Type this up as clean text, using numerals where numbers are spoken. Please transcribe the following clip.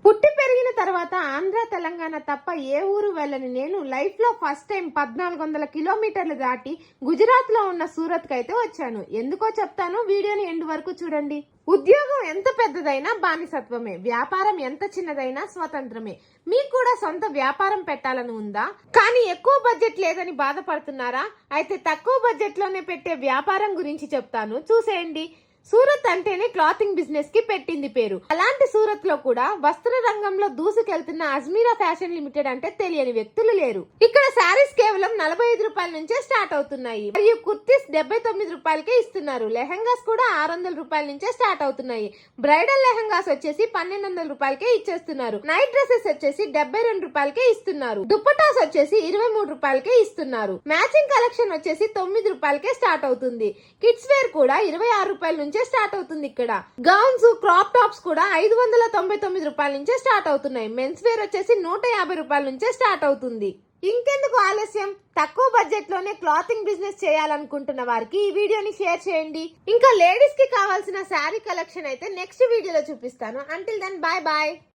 పుట్టి పెరిగిన తర్వాత ఆంధ్ర తెలంగాణ తప్ప ఏ ఊరు వెళ్ళని నేను లైఫ్ లో ఫస్ట్ టైం 1400 కిలోమీటర్లు దాటి గుజరాత్ లో ఉన్న సూరత్ కి అయితే వచ్చాను. ఎందుకో చెప్తాను, వీడియోని ఎండ్ వరకు చూడండి. ఉద్యోగం ఎంత పెద్దదైనా బానిసత్వమే, వ్యాపారం ఎంత చిన్నదైనా స్వతంత్రమే. మీకు కూడా సొంత వ్యాపారం పెట్టాలని ఉందా? కానీ ఎక్కువ బడ్జెట్ లేదని బాధపడుతున్నారా? అయితే తక్కువ బడ్జెట్ లోనే పెట్టే వ్యాపారం గురించి చెప్తాను, చూసేయండి. సూరత్ అంటేనే క్లాతింగ్ బిజినెస్ కి పెట్టింది పేరు. అలాంటి సూరత్ లో కూడా వస్త్ర రంగంలో దూసుకెళ్తున్న అజ్మీరా ఫ్యాషన్ లిమిటెడ్ అంటే తెలియని వ్యక్తులు లేరు. ఇక్కడ శారీస్ కేవలం 45 రూపాయల నుంచే స్టార్ట్ అవుతున్నాయి, మరియు కుర్తీస్ 79 రూపాయలకే ఇస్తున్నారు. లెహంగాస్ కూడా 600 రూపాయల నుంచే స్టార్ట్ అవుతున్నాయి. బ్రైడల్ లెహంగాస్ వచ్చేసి 1200 రూపాయలకే ఇచ్చేస్తున్నారు. నైట్ డ్రెస్సెస్ వచ్చేసి 72 రూపాయలకే ఇస్తున్నారు. దుప్పటాస్ వచ్చేసి 23 రూపాయలకే ఇస్తున్నారు. మ్యాచింగ్ కలెక్షన్ వచ్చేసి 9 రూపాయలకే స్టార్ట్ అవుతుంది. కిడ్స్ వేర్ కూడా 26 రూపాయల నుంచి స్టార్ట్ అవుతుంది. ఇక్కడ గౌన్స్, క్రాప్ టాప్స్ కూడా 599 రూపాయల నుంచే స్టార్ట్ అవుతున్నాయి. మెన్స్ వేర్ వచ్చేసి 150 రూపాయల నుంచే స్టార్ట్ అవుతుంది. ఇంకెందుకు ఆలస్యం, తక్కువ బడ్జెట్ లోనే క్లాతింగ్ బిజినెస్ చేయాలనుకుంటున్న వారికి ఈ వీడియోని షేర్ చేయండి. ఇంకా లేడీస్ కి కావాల్సిన శారీ కలెక్షన్ అయితే నెక్స్ట్ వీడియోలో చూపిస్తాను. Until then bye bye.